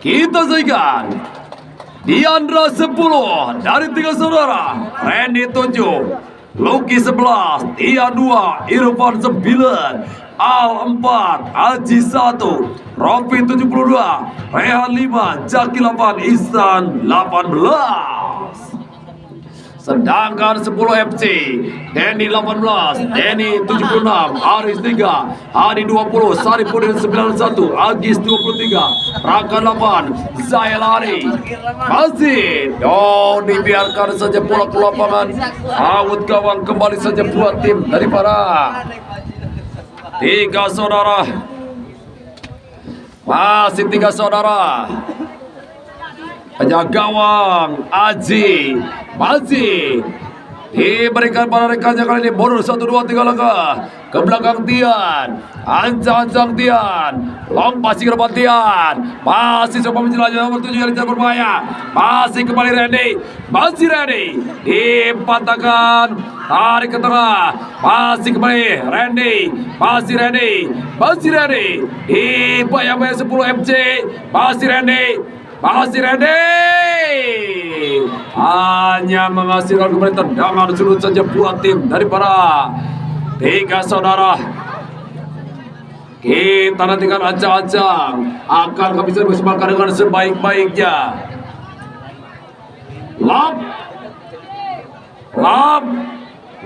Kita saksikan Diandra 10 dari 3 saudara, Randy 7, Lucky 11, Tia 2, Irfan 9, Al 4, Aji 1, Rofi 72, Rehan 5, Jaki 8, Ihsan 18. Sedangkan 10 FC, Denny 18, Denny 76, Aris 3, Hadi 20, Saripudin 91, Agis 23, Raka 8, Zailani. Masih dibiarkan saja bola ke lapangan. Awut gawang kembali saja buat tim dari para 3 saudara. Masih 3 saudara. Penjaga gawang Aji masih diberikan pada rekannya, kali ini mundur 1, 2, 3 langkah ke belakang Tian, ancang-ancang Tian, lompasi ke depan Tian, masih coba menjelajah nomor 7 yang berbahaya, masih kembali Randy, masih Randy dipatahkan, tarik ke tengah, masih kembali Randy, masih Randy, masih Randy dibayang-bayang 10 MC, masih Randy, masih Randy hanya menghasilkan kembali tendangan sudut saja buat tim dari para 3 saudara. Kita nantikan ancang-ancang akan bisa dimaksimalkan dengan sebaik-baiknya.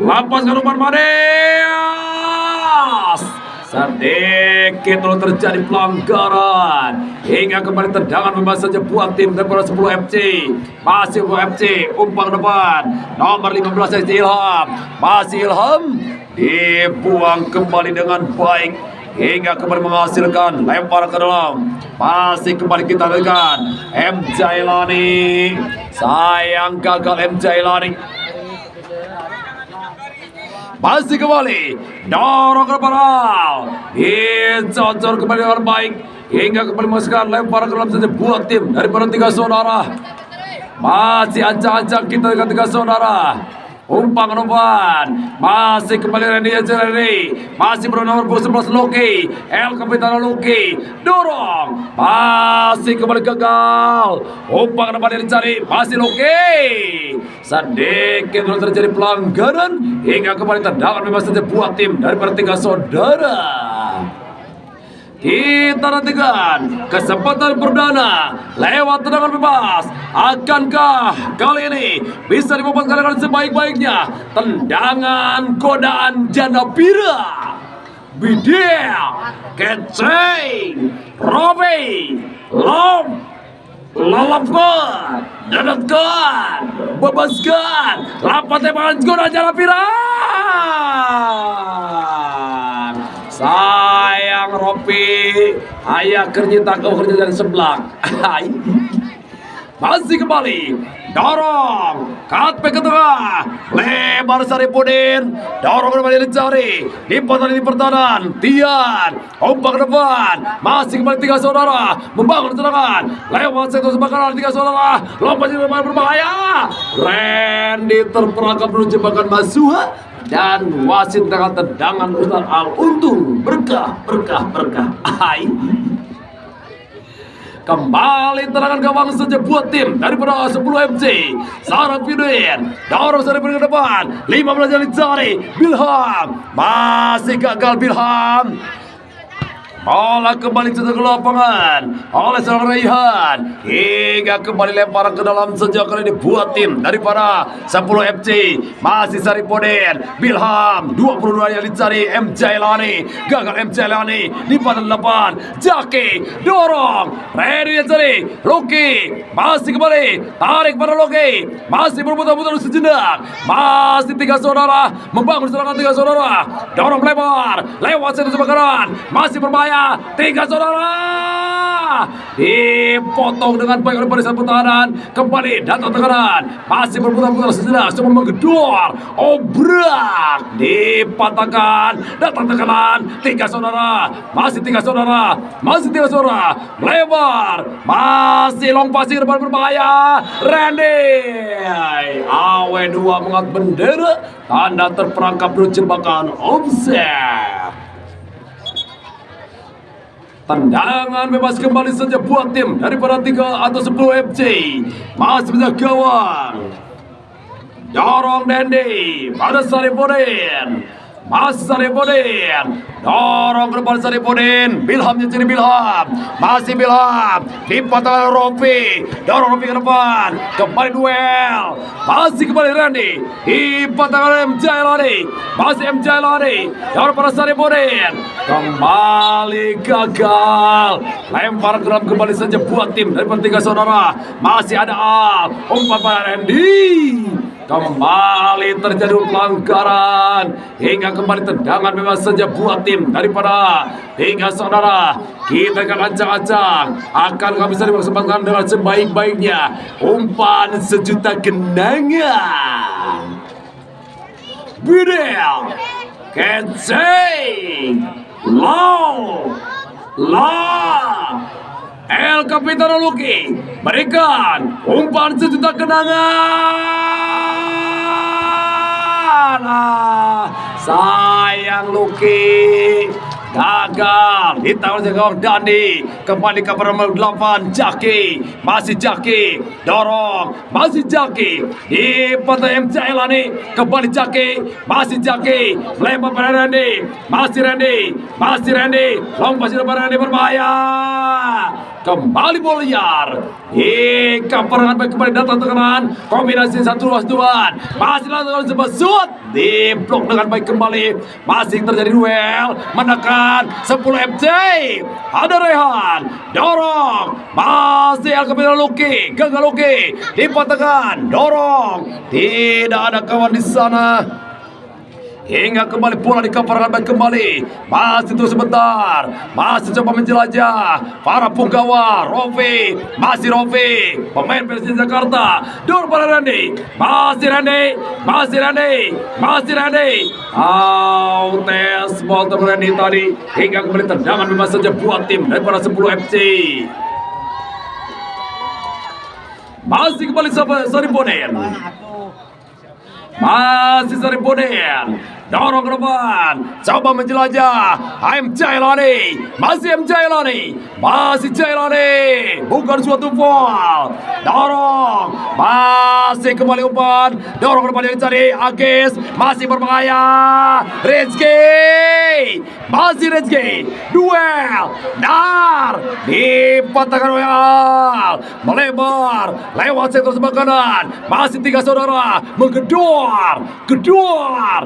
Lepaskan umpan Mades. Sedikit dulu terjadi pelanggaran hingga kembali tendangan bebas saja buat tim daripada 10 FC. Masih 10 FC, umpan depan nomor 15 Ilham, masih Ilham dibuang kembali dengan baik hingga kembali menghasilkan lempar ke dalam. Masih kembali kita lihat M Jailani, sayang gagal M Jailani. Masih kembali dorong ke depan, dicocor kembali dengan baik hingga kembali menghasilkan lempar ke dalam saja buat tim daripada 3 saudara. Masih ancang-ancang kita dengan 3 saudara. Umpan, masih kembali Randy, masih bernomor 11 Lucky, El Capitano Lucky, dorong, masih kembali gagal. Umpan ke depan yang dicari, masih Lucky. Sedikit dulu terjadi pelanggaran hingga kembali tendangan bebas saja buat tim daripada 3 saudara. Kita nantikan kesempatan perdana lewat tendangan bebas. Akankah kali ini bisa dimanfaatkan sebaik-baiknya? Tendangan godaan janda bira, Bidil, Keceng, Robi, Lalapkan, dadatkan, bebaskan, lapat tembakan godaan janda bira. Sayang Ropi, ayah kerja kau kerja dari sebelah. Masih kembali dorong, cutback ke tengah, lebar Saripudin, dorong kembali dicari, limpatan di pertahanan, Tian, umpan ke depan, masih kembali 3 saudara, membangun serangan, lewat sektor sebakan 3 saudara, lompat di depan berbahaya, Randy terperangkap dulu jebakan Masuha, dan wasit dengan tendangan Ustaz Al untung berkah. Kembali tendangan gawang saja buat tim daripada 10 MC. Saripudin dorong Saripudin ke depan, 15 yang dicari Bilham, masih gagal Bilham. Bola kembali ke lapangan oleh seorang Raihan hingga kembali lempar ke dalam sejak kali ini buat tim daripada 10 FC. Masih Saripudin, Bilham, 22 yang dicari M Jailani, gagal M Jailani di pada 8. Jaki dorong, Randy yang cari Lucky, masih kembali tarik pada Lucky, masih berputar-putar sejenak, masih 3 saudara membangun serangan 3 saudara, dorong lebar lewat satu sebakaran, masih berbahaya 3 saudara dipotong dengan baik oleh barisan pertahanan. Kembali datang tekanan, masih berputar-putar sejenak, coba menggedor, obrak dipatahkan, datang tekanan 3 saudara, masih 3 saudara, masih 3 saudara, lebar, masih long pasir depan berbahaya. Randy AW2 mengangkat bendera, tanda terperangkap dulu jebakan offset. Tendangan bebas kembali saja buat tim daripada 3 atau 10 FC. Masih bisa gawang. Dorong Dendi pada Saripudin. Masih Saripudin. Dorong ke depan Saripudin. Bilhamnya jadi Bilham. Masih Bilham. Dipatah Rofi. Dorong Rofi ke depan. Kembali duel. Masih kembali Randy. Dipatah oleh MC Elani. Masih MC Elani. Dorong pada Saripudin. Kembali gagal. Lempar geram kembali saja buat tim dari 3 saudara. Masih ada Al. Umpan pada Randy. Kembali terjadi pelanggaran hingga kembali tendangan bebas saja buat tim daripada 3 saudara. Kita akan ancang-ancang akan kami bisa dipersembahkan dengan sebaik-baiknya umpan sejuta kenangan. Bidel Kensei El Capitano Lucky berikan umpan sejuta kenangan. Sayang Lucky gagal ditawar oleh gawang Dandi. Kembali ke nomor 8 Jaki. Masih Jaki dorong. Masih Jaki di pantai MC Elani. Kembali Jaki. Masih Jaki lempar pada Randy. Masih Randy. Masih Randy lompat pada Randy berbahaya. Kembali bola liar. Kamparangan baik kembali datang tekanan. Kombinasi 1-2. Masih langsung sebuah shoot. Di blok dengan baik kembali. Masih terjadi duel. Menekan 10 FC. Ada Rehan. Dorong. Masih El Capitano Lucky. Gagal Lucky. Dipatahkan. Dorong. Tidak ada kawan di sana. Hingga kembali bola di kamparangan baik kembali. Masih terus sebentar. Masih coba menjelajah. Para punggawa Rofi. Masih Rofi. Pemain Persija Jakarta. Dorong pada Randy. Masih Randy. Masih Randy. Masih Randy. Tes ball Randy tadi. Hingga kembali tendangan bebas saja buat tim daripada 10 FC. Masih kembali Saripudin. Masih Saripudin. Dorong ke depan. Coba menjelajah. MC Elani. Masih MC Elani. Masih Elani. Bukan suatu foul. Dorong. Masih kembali umpan. Dorong ke depan yang dicari Agis. Masih berbahaya. Rizky. Masih Rizky. Duel. Dar. Dipatahkan oleh Al. Melebar. Lewat sektor sebelah kanan. Masih 3 saudara. Menggedor. Gedor.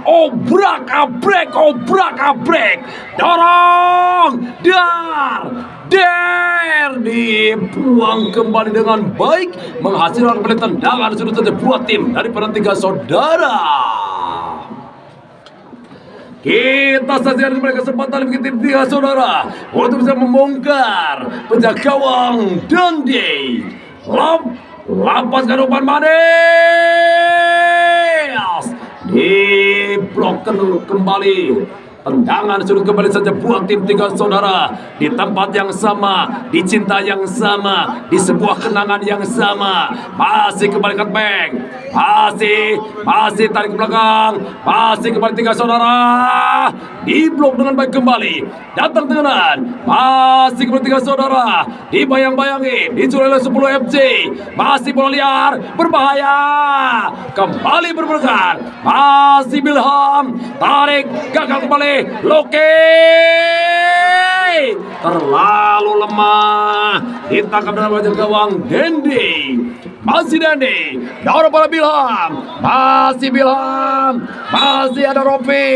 Obrak abrek. Dorong. Der dibuang kembali dengan baik, menghasilkan kembali tendangan sudut saja buat tim daripada 3 saudara. Kita saksikan kembali kesempatan bagi tim 3 saudara untuk bisa membongkar penjaga gawang Dandi. Lapaskan umpan manis. Diblokkan kembali. Tendangan sudut kembali saja buat tim 3 saudara. Di tempat yang sama, di cinta yang sama, di sebuah kenangan yang sama. Masih kembali cutback. Masih tarik ke belakang. Masih kembali 3 saudara. Diblok dengan baik kembali. Datang tekanan. Masih kembali 3 saudara. Dibayang-bayangi. Dicuri oleh 10 FC. Masih bola liar. Berbahaya. Kembali berberkat. Masih Bilham. Tarik. Gagal kembali. Loki terlalu lemah. Ditangkap dalam wajah gawang Dendi. Masih Dendi. Dorong pada Bilham. Masih Bilham. Masih ada Rofi.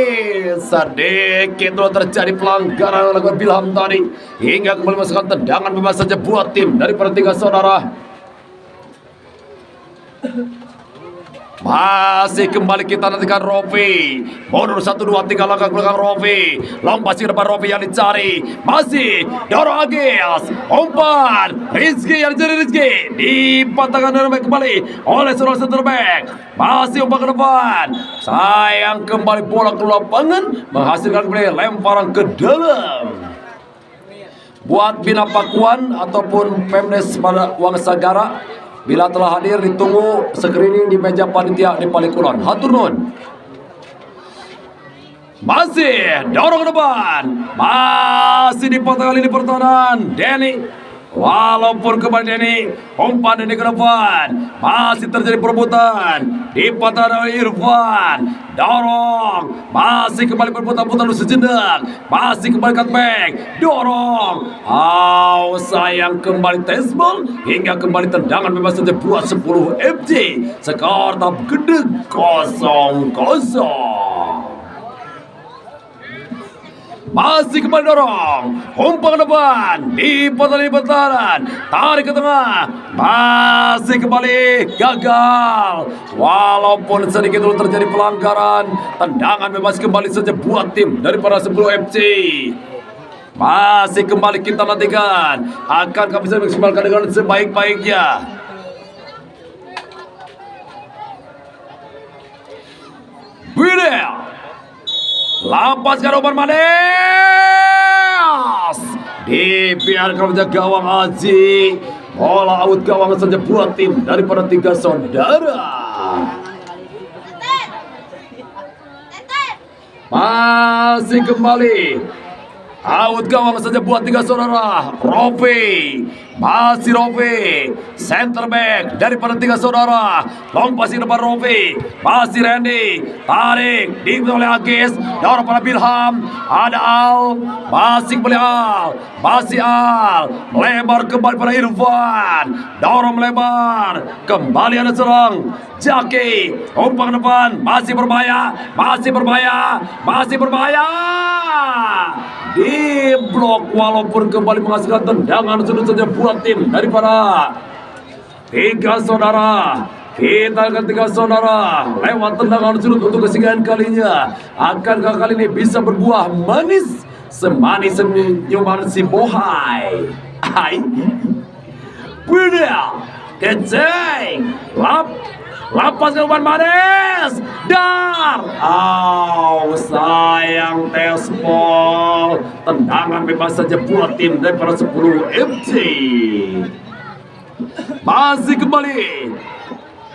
Sedikit dulu terjadi pelanggaran oleh Bilham tadi. Hingga kembali masukkan tendangan bebas saja buat tim daripada 3 saudara. Masih kembali kita nantikan Rofi. Mundur 1, 2, 3 langkah belakang Rofi. Lompat ke depan Rofi yang dicari. Masih dorong Agis. Umpan Rizky yang dicari Rizky. Dipatahkan dengan baik kembali oleh seorang center back. Masih umpan ke depan. Sayang kembali bola ke lapangan. Menghasilkan kembali lemparan ke dalam. Buat Bina Pakuan ataupun Pemdes pada Wangsagara, bila telah hadir ditunggu screening di meja panitia di Palikulon. Hatur nuhun. Masih dorong ke depan. Masih dipotong kali ini pertahanan Denny. Walaupun kembali Denny, umpan Denny ke depan. Masih terjadi perebutan. Dipotong oleh Irfan. Dorong. Masih kembali berputar-putar sejenak. Masih kembali cutback. Dorong. Sayang kembali testball. Hingga kembali tendangan bebas saja buat 10 FJ. Skor tetap gede 0-0. Masih kembali dorong, umpan ke depan, dipotong di pertahanan, tarik ke tengah, masih kembali gagal. Walaupun sedikit dulu terjadi pelanggaran, tendangan bebas kembali saja buat tim dari para 10 FC. Masih kembali kita nantikan, akankah bisa maksimalkan dengan sebaik-baiknya? Widel lepaskan umpan manis, dibiarkan menjaga gawang Aji. Bola out gawang saja buat tim daripada 3 saudara. Masih kembali out gawang saja buat 3 saudara. Rofi, masih Rofi, center back daripada 3 saudara. Long passing depan Rofi, masih Randy, tarik dibuat oleh Agis, dorong pada Bilham. Ada Al, masih kembali Al, masih Al, lebar kembali pada Irfan, dorong melebar, kembali ada serang Jaki, umpan ke depan, masih berbahaya, masih berbahaya, masih berbahaya. Di blok walaupun kembali menghasilkan tendangan sudah saja buat tim daripada 3 saudara. Kita akan 3 saudara lewat tendangan sudut untuk kesekian kalinya. Akankah kali ini bisa berbuah manis semanis senyuman si Bohai? Widel keceng lepaskan umpan manis, dar. Sayang tespol. Tendangan bebas saja buat tim daripada 10 FC. Masih kembali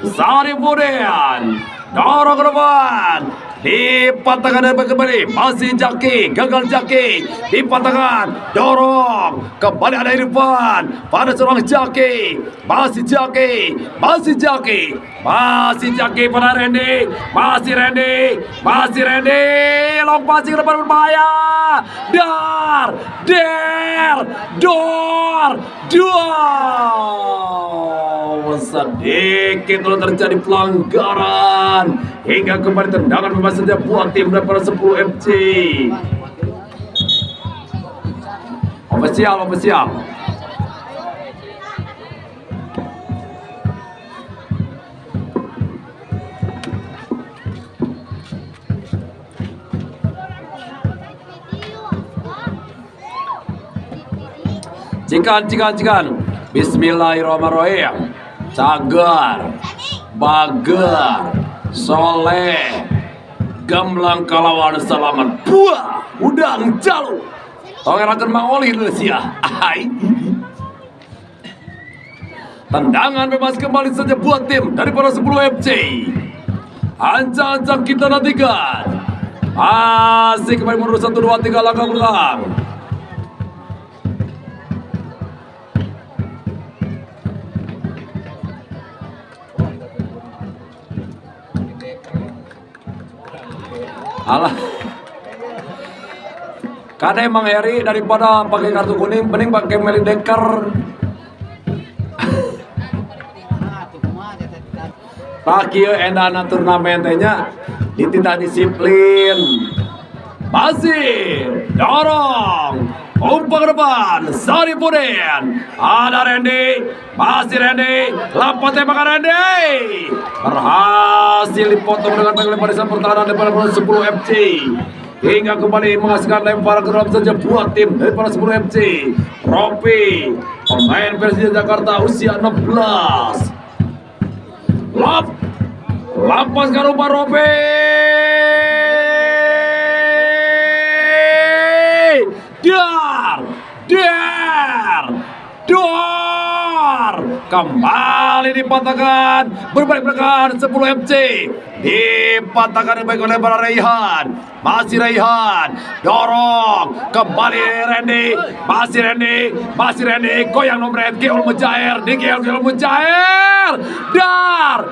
Saripudin, dorong ke depan, dipatahkan dan kembali, masih Jaki, gagal Jaki, dipatahkan, dorong, kembali ada Irfan, pada seorang Jaki, masih Jaki, masih Jaki, masih Jaki pada Randy, masih Randy, masih Randy, long passing ke depan berbahaya, dar, sedikit dulu terjadi pelanggaran hingga kembali tendangan bebas saja buat tim daripada 10 FC. Ofisial. Cikan. Bismillahirrahmanirrahim. Cagar, Bager, Soleh, Gamblang Kalawan Salaman, Buah, Udang Jalu, Tongerakan Mangoli Indonesia. Tendangan bebas kembali saja buat tim daripada 10 FC. Ancang-ancang kita nantikan. Masih kembali mundur 1, 2, 3 langkah belakang. Alah, karena emang Heri daripada pakai kartu kuning, mending pakai Melideker. Pakai endana turnamennya ditita disiplin. Masih dorong, umpan ke depan, Saripudin, ada Randy, masih Randy, lampat tembakan Randy, berhasil dipotong dengan tangan barisan pertahanan daripada 10 FC. Hingga kembali menghasilkan lemparan ke dalam saja buat tim daripada 10 FC. Rofi, pemain Persija Jakarta usia 16. Lepaskan umpan Rofi. Dar. kembali dipatahkan, berbalik belakang 10 FC, dipatahkan baik oleh para Raihan, masih Raihan, dorong kembali Randy, masih Randy, goyang nomor Geol Mujair, Geol Mujair, dar,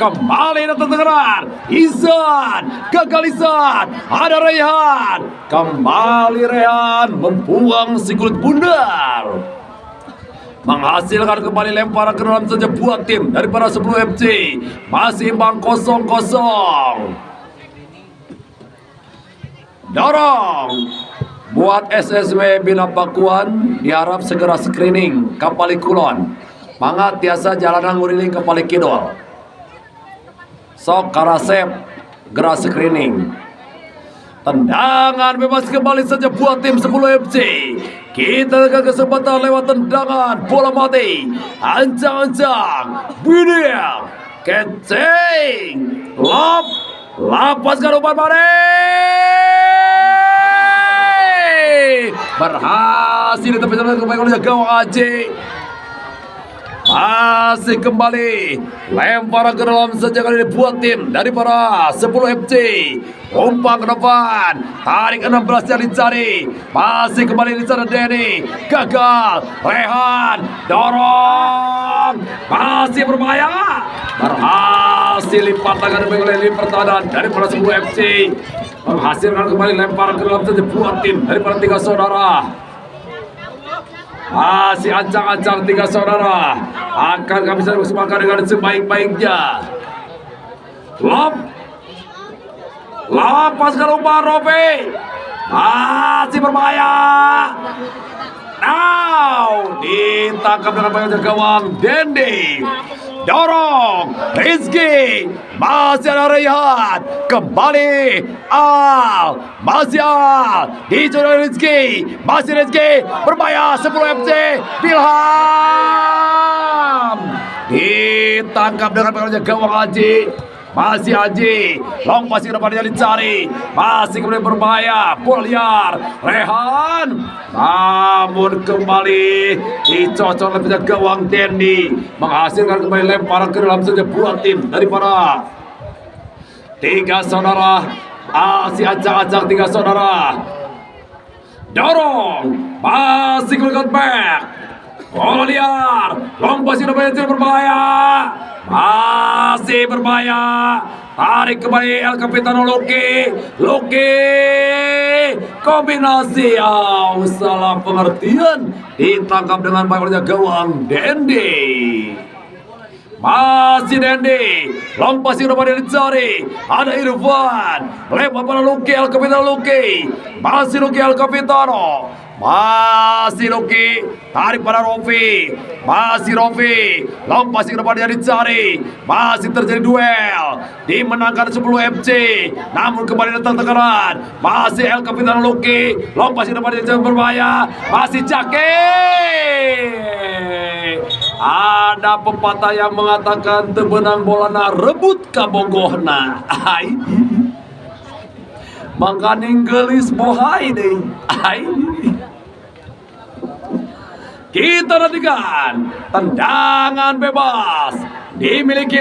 kembali datang tenggeran, Izan, gagal Izan, ada Raihan, kembali Raihan membuang si kulit bundar, menghasilkan kembali lemparan ke dalam saja buat tim dari para 10 FC, masih imbang 0-0. Dorong buat SSW Bina Pakuan, diharap segera screening Kapali Kulon, mangat tiasa jalanan nguriling Kapali Kidul, sok karasep gerak screening. Tendangan bebas kembali saja buat tim 10 FC. Kita ke kesempatan lewat tendangan bola mati, ancang-ancang, Bidil, kencing, lapaskan umpan mati, berhasil ditepis oleh gawang Aji. Masih kembali lemparan ke dalam sejak kali dibuat tim dari para 10 FC, umpan ke depan, tarik 16 yang dicari, masih kembali dicari Denny, gagal, Rehan, dorong, masih berbahaya, berhasil dipatahkan oleh pertahanan dari para 10 FC, menghasilkan kembali lemparan ke dalam sejak buat tim dari para 3 saudara. Masih ancang-ancang 3 saudara, akan kami bisa bersemakan dengan sebaik-baiknya. Lapaskan umpan Rofi, masih berbahaya. Now ditangkap dengan baik gawang Dendi, dorong Rizky, masih ada Rehan, kembali masih dicoba Rizky, masih Rizky, berbahaya 10 FC, Bilham ditangkap dengan baik gawang Haji. Masih Haji, long pasti depannya dicari, masih kemudian berbahaya, bola liar, Rehan, namun kembali dicocok oleh gawang Dendi, menghasilkan kembali lemparan ke dalam saja buat tim dari para 3 saudara, masih ancang-ancang 3 saudara, dorong, masih kemudian back, bola liar, long pasti depannya berbahaya, masih berbahaya, tarik kembali El Capitano Loki, kombinasi, salah pengertian, ditangkap dengan baik oleh gawang Dendi. Masih Dendi, long pasti depan dicari, ada Irfan, lempar pada Loki, El Capitano Loki, masih Loki El Capitano, masih Loki, tarik pada Rofi, masih Rofi, long pasti depan dia dicari, masih terjadi duel, dimenangkan 10 FC, namun kembali datang tekanan, masih El Capitano Loki, long pasti depan dia berbahaya, masih Jake. Ada pepatah yang mengatakan tebenang bolana rebut kabogohna. Ai. Mangka ninggelis bohai deh. Ai. Kita nantikan tendangan bebas dimiliki